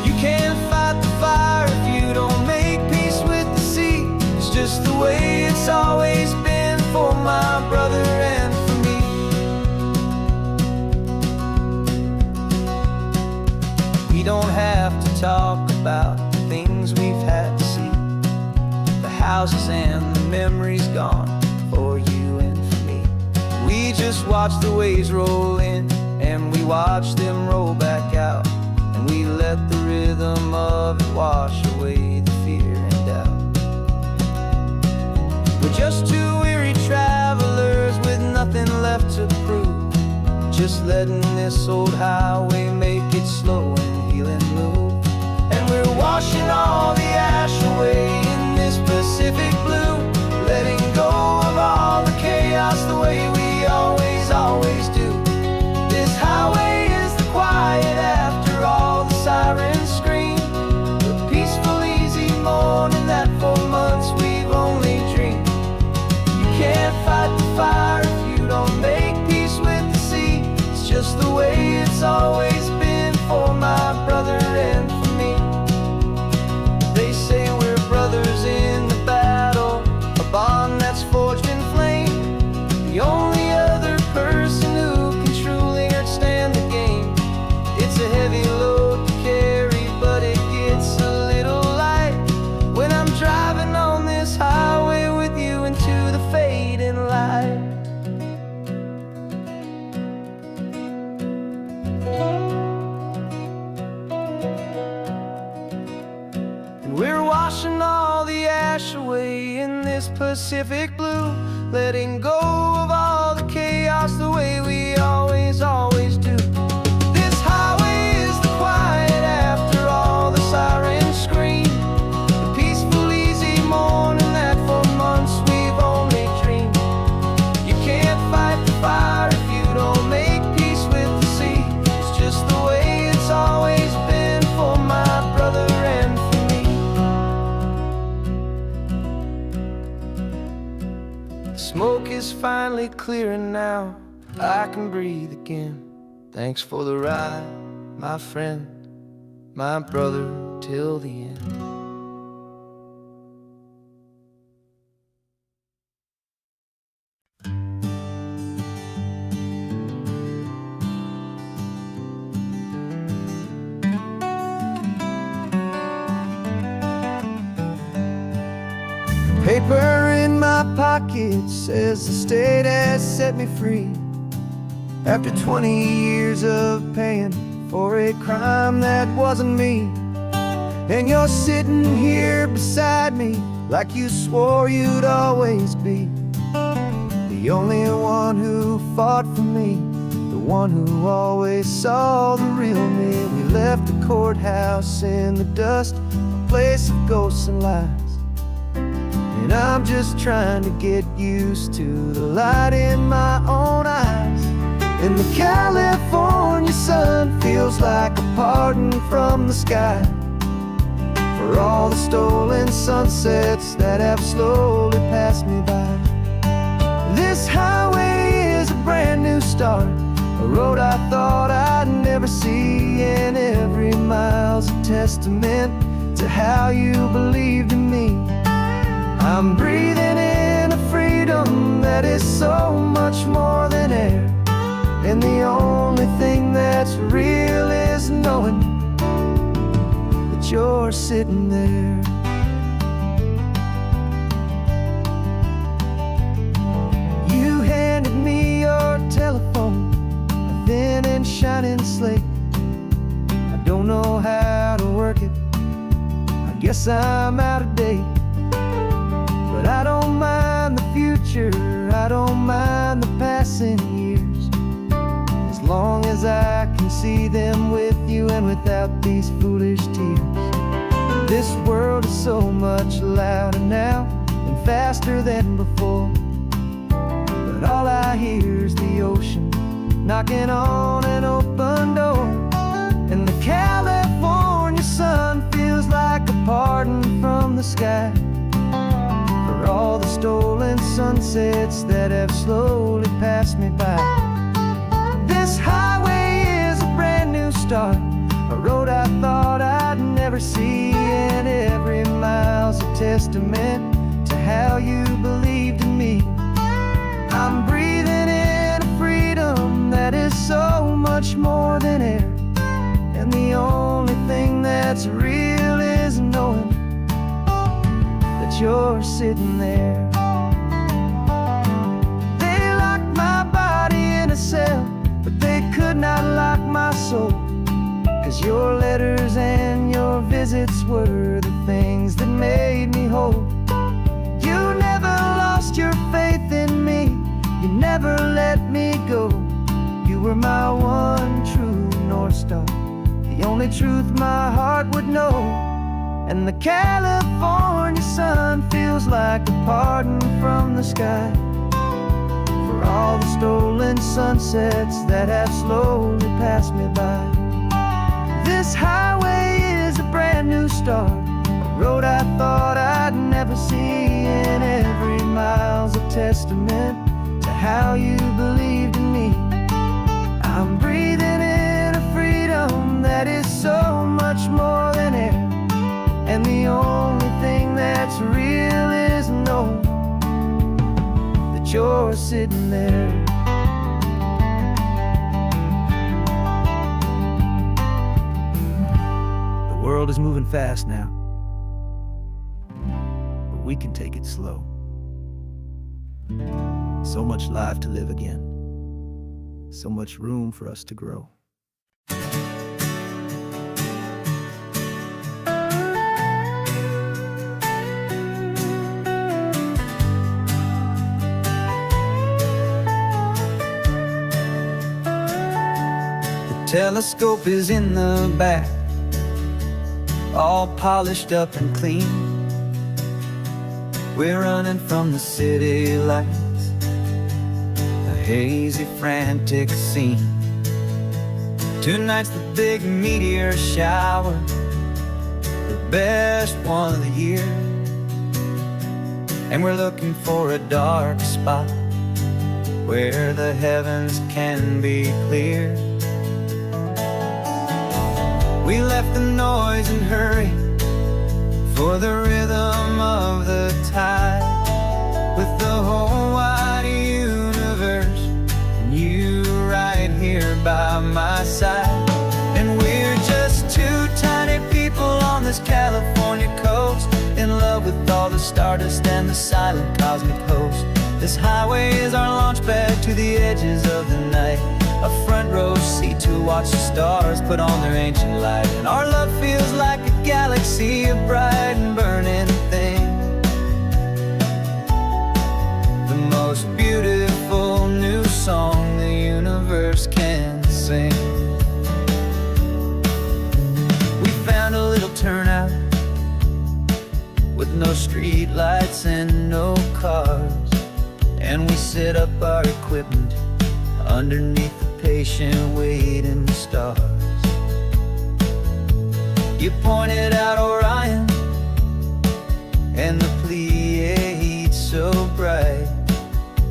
You can't fight the fire if you don't make peace with the sea. It's just the way it's always been for my brother and for me. We don't have to talk about the things we've had to see, the houses and the memories gone for you and for me. We just watch the waves roll in and we watch them roll back out, and we let the rhythm of it wash away the fear and doubt. We're just two weary travelers with nothing left to prove, just letting this old highway make its slow and healing move. And we're washing all the ash away in this Pacific blue, letting go of all the chaos the way we always do. This highway is the quiet after all the sirens scream, the peaceful easy morning that for months we've only dreamed. You can't fight the fire if you don't make peace with the sea. It's just the way it's always been for my brother and for me. We're washing all the ash away in this Pacific blue, letting go of all the chaos the way we always do. This highway is the quiet after all the sirens scream, the peaceful, easy morning that for months we've only dreamed. You can't fight the fire if you don't make peace with the sea. It's just the way it's always been for my brother and for me. The smoke is finally clearing now, I can breathe again. Thanks for the ride, my friend, my brother, till the end. Paper in my pocket says the state has set me free, after 20 years of paying for a crime that wasn't me. And you're sitting here beside me like you swore you'd always be, the only one who fought for me, the one who always saw the real me. We left the courthouse in the dust, a place of ghosts and lies. And I'm just trying to get used to the light in my own eyes. And the California sun feels like a pardon from the sky for all the stolen sunsets that have slowly passed me by. This highway is a brand new start, a road I thought I'd never see, and every mile's a testament to how you believed in me. I'm breathing in a freedom that is so much more than air, and the only thing that's real is knowing that you're sitting there. You handed me your telephone, a thin and shining slate. I don't know how to work it, I guess I'm out of date. But I don't mind the future, I don't mind the passing years, as long as I can see them with you and without these foolish tears. This world is so much louder now and faster than before, but all I hear is the ocean knocking on an open door. And the California sun feels like a pardon from the sky for all the stolen sunsets that have slowly passed me by. This highway is a brand new start, a road I thought I'd never see, and every mile's a testament to how you believed in me. I'm breathing in a freedom that is so much more than air, and the only thing that's real is knowing that you're sitting there. They locked my body in a cell, but they could not lock my soul, 'cause your letters and your visits were the things that made me whole. You never lost your faith in me, you never let me go. You were my one true North Star, the only truth my heart would know. And the California sun feels like a pardon from the sky for all the stolen sunsets that have slowly passed me by. This highway is a brand new start, a road I thought I'd never see, and every mile's a testament to how you believed in me. I'm breathing in a freedom that is so much more than air, and the only thing that's real is knowing that you're sitting there. The world is moving fast now, but we can take it slow. So much life to live again, so much room for us to grow. Telescope is in the back, all polished up and clean. We're running from the city lights, a hazy, frantic scene. Tonight's the big meteor shower, the best one of the year. And we're looking for a dark spot where the heavens can be clear. We left the noise and hurry for the rhythm of the tide, with the whole wide universe and you right here by my side. And we're just two tiny people on this California coast, in love with all the stardust and the silent cosmic host. This highway is our launch pad to the edges of the night, a front row seat to watch the stars put on their ancient light. And our love feels like a galaxy, a bright and burning thing, the most beautiful new song the universe can sing. We found a little turnout with no street lights and no cars, and we set up our equipment underneath the patient waiting stars. You pointed out Orion and the Pleiades so bright,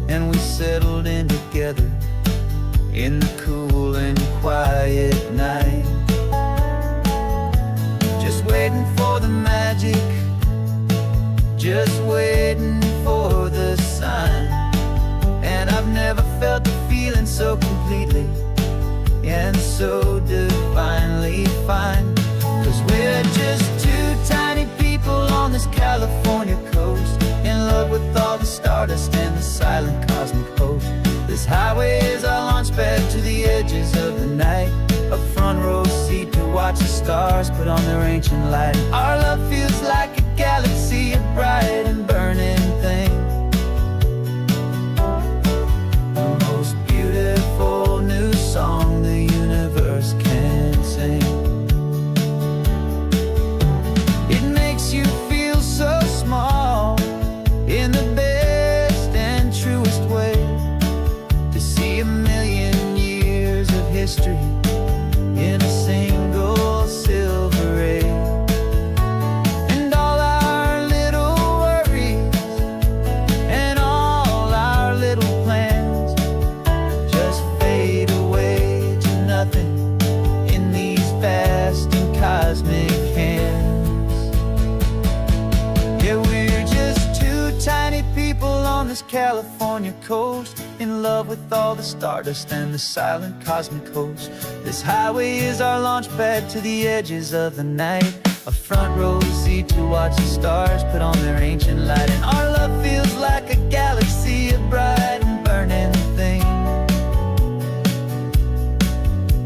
and we settled in together in the cool and quiet night, just waiting for the magic, just waiting for the sign. And I've never felt the feeling so completely and so divinely fine, 'cause we're just two tiny people on this California coast, in love with all the stardust and the silent cosmic host. This highway is our launch pad to the edges of the night, a front row seat to watch the stars put on their ancient light. Our love feels like a galaxy, a bright and burning thing, the most beautiful new song the universe can sing. It makes you feel so small in the best and truest way, to see a million years of history in a single silver ray. And all our little worries and all our little plans just fade away to nothing in these vast and cosmic hands. Yeah, we're just two tiny people on this California coast, in love with all the stardust and the silent cosmic host. This highway is our launch pad to the edges of the night, a front row seat to watch the stars put on their ancient light. And our love feels like a galaxy, a bright and burning thing,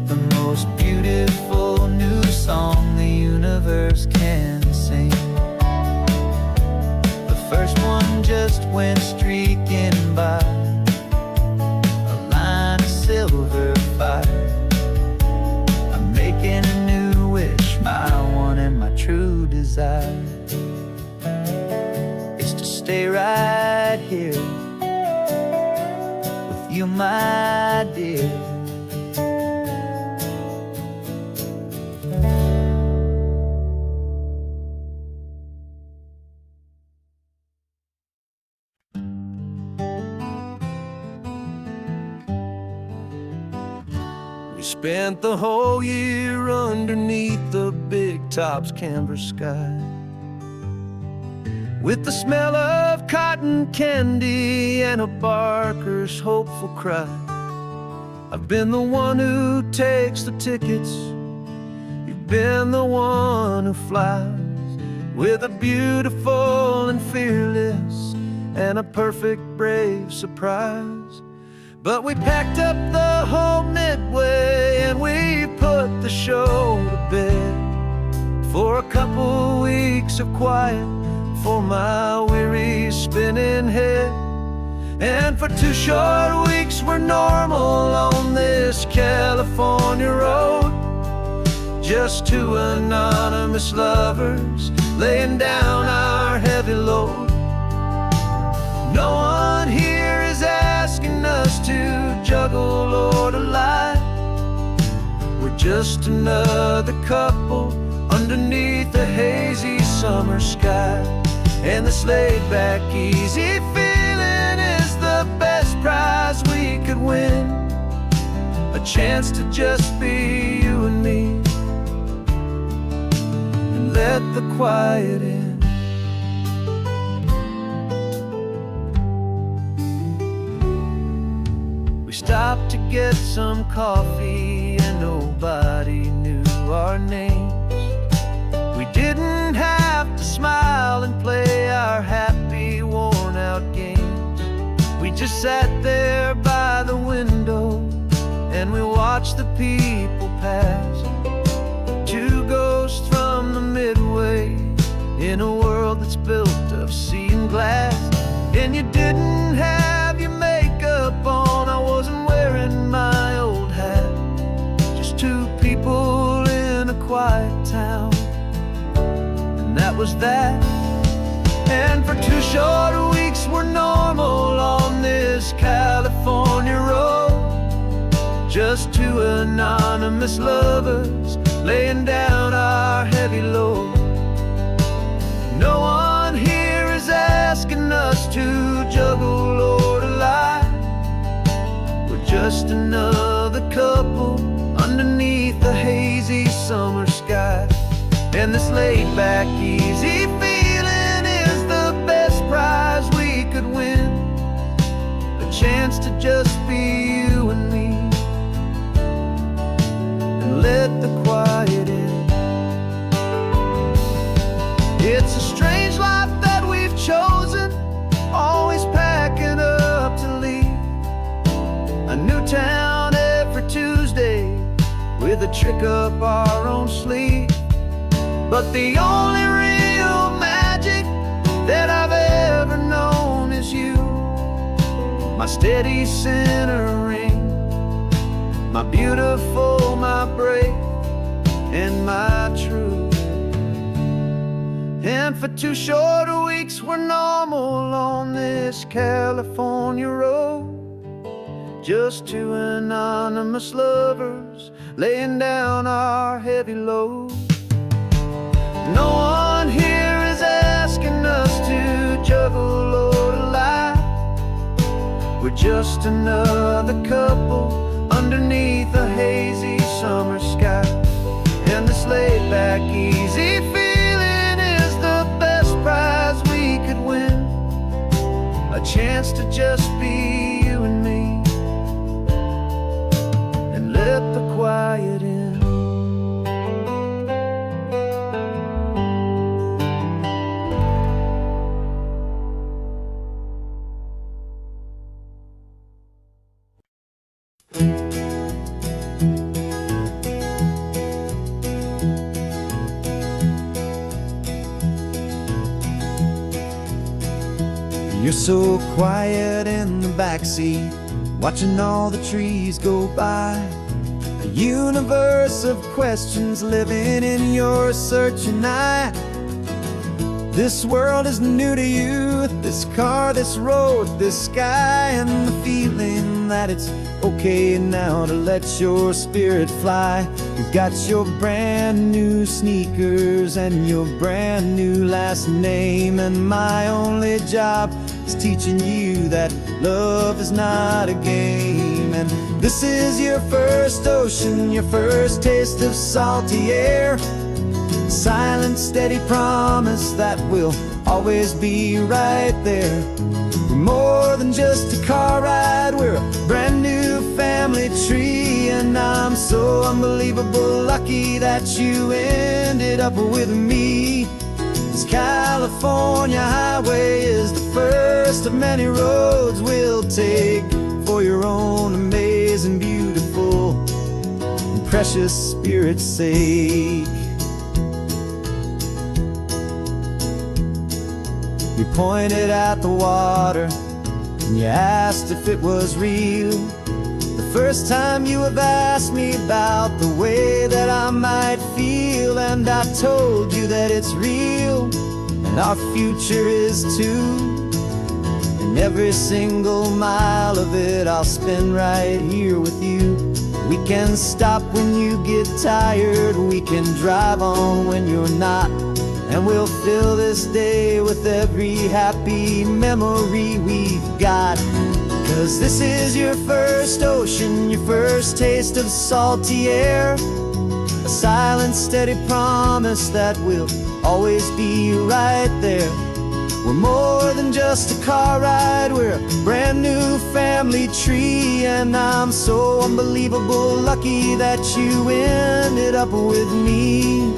the most beautiful new song the universe can sing. The first one just went streaking by, a line of silver fire. I'm making a new wish, my one and my true desire is to stay right here with you, my dear. We spent the whole year underneath the big top's canvas sky, with the smell of cotton candy and a barker's hopeful cry. I've been the one who takes the tickets, you've been the one who flies, with a beautiful and fearless and a perfect brave surprise. But we packed up the whole Midway and we put the show to bed, for a couple weeks of quiet for my weary spinning head. And for 2 short weeks we're normal on this California California road. Just two anonymous lovers laying down our heavy load. No one here is asking us to juggle or to lie. We're just another couple underneath a hazy summer sky. And this laid-back, easy feeling is the best prize we could win. A chance to just be you and me, and let the quiet in. We stopped to get some coffee and nobody knew our names. We didn't have to smile and play our happy, worn-out games. We just sat there by the window and we watched the people pass. Two ghosts from the Midway in a world that's built of sea and glass. And you didn't have your makeup on, I wasn't wearing my old hat. Just two people in a quiet town, and that was that. And for 2 short weeks we're normal on this California road. Just two anonymous lovers laying down our heavy load. No one here is asking us to juggle or to lie. We're just another couple underneath the hazy summer sky. And this laid-back, easy feeling is the best prize we could win. A chance to just be you and me, and let the quiet in. It's a strange life that we've chosen, always packing up to leave. A new town every Tuesday with a trick up our own sleeve. But the only real magic that I've ever known is you. My steady centering, my beautiful, my brave, and my true. And for 2 short weeks we're normal on this California road. Just two anonymous lovers laying down our heavy load. No one here is asking us to juggle or to lie. We're just another couple underneath a hazy summer sky. And this laid-back, easy feeling is the best prize we could win. A chance to just be you and me, and let the quiet in. You're so quiet in the backseat, watching all the trees go by. A universe of questions living in your searching eye. This world is new to you, this car, this road, this sky, and the feeling that it's okay now to let your spirit fly. You've got your brand new sneakers and your brand new last name, and my only job is teaching you that love is not a game. And this is your first ocean, your first taste of salty air. Silent, steady promise that we'll always be right there. We're more than just a car ride, we're a brand new family tree. And I'm so unbelievable lucky that you ended up with me. This California highway is the first of many roads we'll take for your own amazing, beautiful, and precious spirit's sake. You pointed at the water and you asked if it was real. The First time you have asked me about the way that I might feel, and I told you that it's real, and our future is too. And every single mile of it I'll spend right here with you. We can stop when you get tired, we can drive on when you're not, and we'll fill this day with every happy memory we've got. 'Cause this is your first ocean, your first taste of salty air, a silent, steady promise that we'll always be right there. We're more than just a car ride, we're a brand new family tree, and I'm so unbelievable lucky that you ended up with me.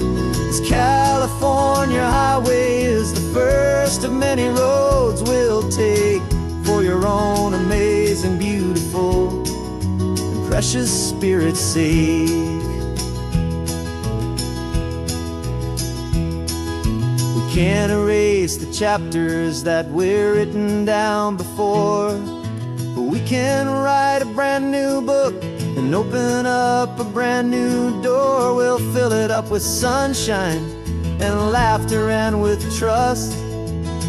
This California highway is the first of many roads we'll take for your own amazing, beautiful, and precious Spirit's sake. We can't erase the chapters that we're written down before, but we can write a brand new book and open up a brand new door. We'll fill it up with sunshine and laughter and with trust,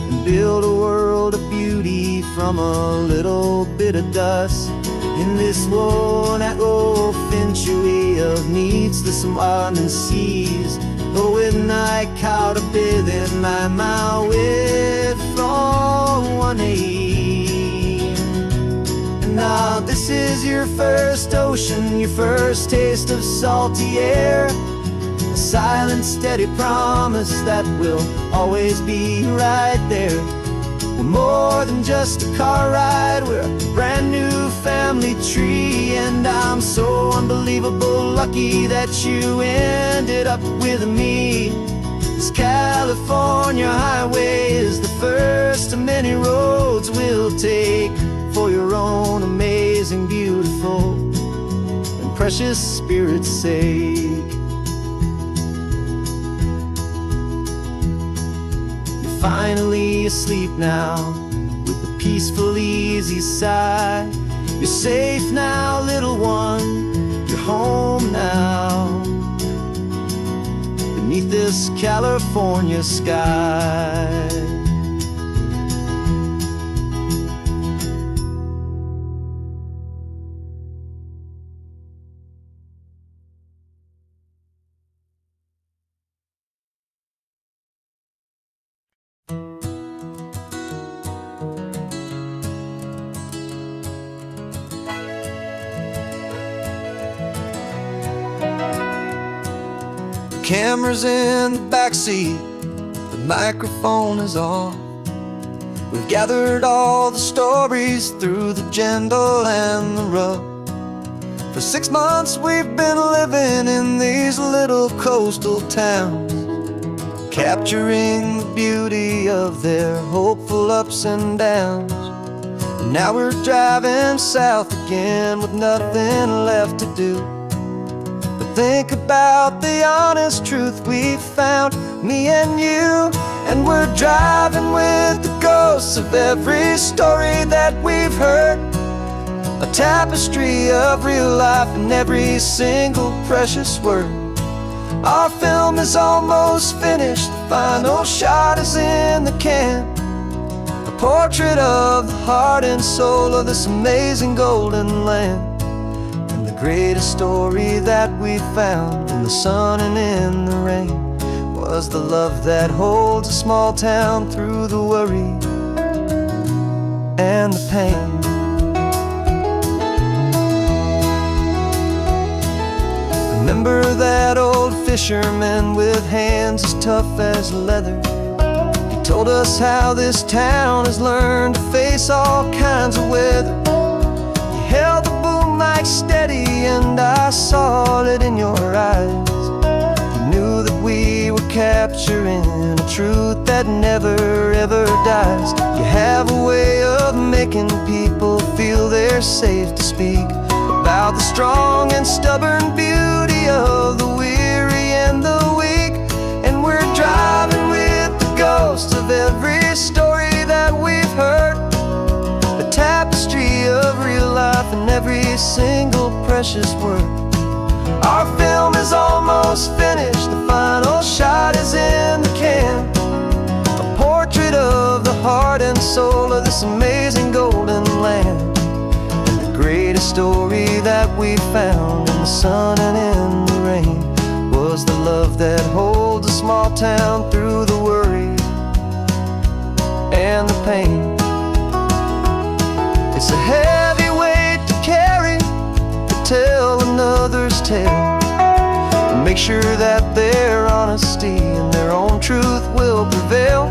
and build a world of beauty from a little bit of dust. In this world century of needs, the surrounding seas, with night caught a bit in my way from one aim. And now this is your first ocean, your first taste of salty air, a silent, steady promise that we'll always be right there. We're more than just a car ride, we're a brand new family tree, and I'm so unbelievable lucky that you ended up with me. This California highway is the first of many roads we'll take for your own amazing, beautiful, and precious Spirit's sake. Finally asleep now, with a peaceful, easy sigh. You're safe now, little one, you're home now, beneath this California sky. Camera's in the backseat, the microphone is on. We've gathered all the stories through the gentle and the rough. For 6 months we've been living in these little coastal towns, capturing the beauty of their hopeful ups and downs. And now we're driving south again with nothing left to do. Think about the honest truth we found, me and you. And we're driving with the ghosts of every story that we've heard, a tapestry of real life in every single precious word. Our film is almost finished, the final shot is in the can, a portrait of the heart and soul of this amazing golden land. Greatest story that we found in the sun and in the rain was the love that holds a small town through the worry and the pain. Remember that old fisherman with hands as tough as leather? He told us how this town has learned to face all kinds of weather. He held the boom mic steady and I saw it in your eyes. You knew that we were capturing a truth that never ever dies. You have a way of making people feel they're safe to speak about the strong and stubborn beauty of the weary and the weak. And we're driving with the ghosts of every story that we've heard, a tapestry of real life in every every single precious word. Our film is almost finished, the final shot is in the can. A portrait of the heart and soul of this amazing golden land. And the greatest story that we found in the sun and in the rain was the love that holds a small town through the worry and the pain. It's a heavy weight to carry, to tell another's tale, and make sure that their honesty and their own truth will prevail.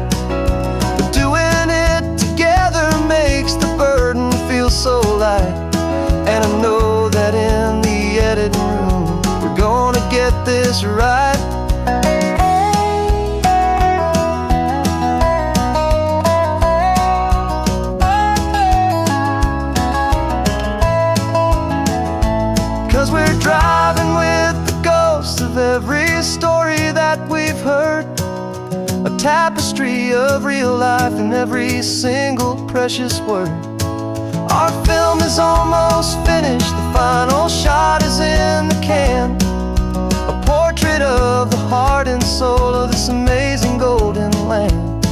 But doing it together makes the burden feel so light. And I know that in the editing room we're gonna get this right. 'Cause we're driving with the ghosts of every story that we've heard, a tapestry of real life in every single precious word. Our film is almost finished, the final shot is in the can. A portrait of the heart and soul of this amazing golden land.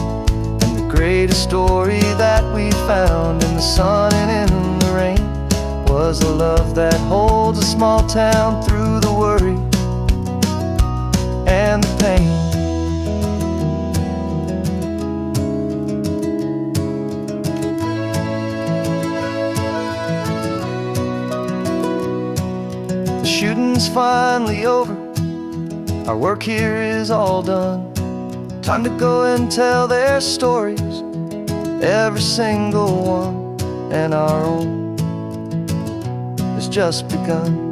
And the greatest story that we found in the sun and in the rain was a love that holds a small town through the worry and the pain. The shooting's finally over, our work here is all done. Time to go and tell their stories, every single one, and our own has just begun.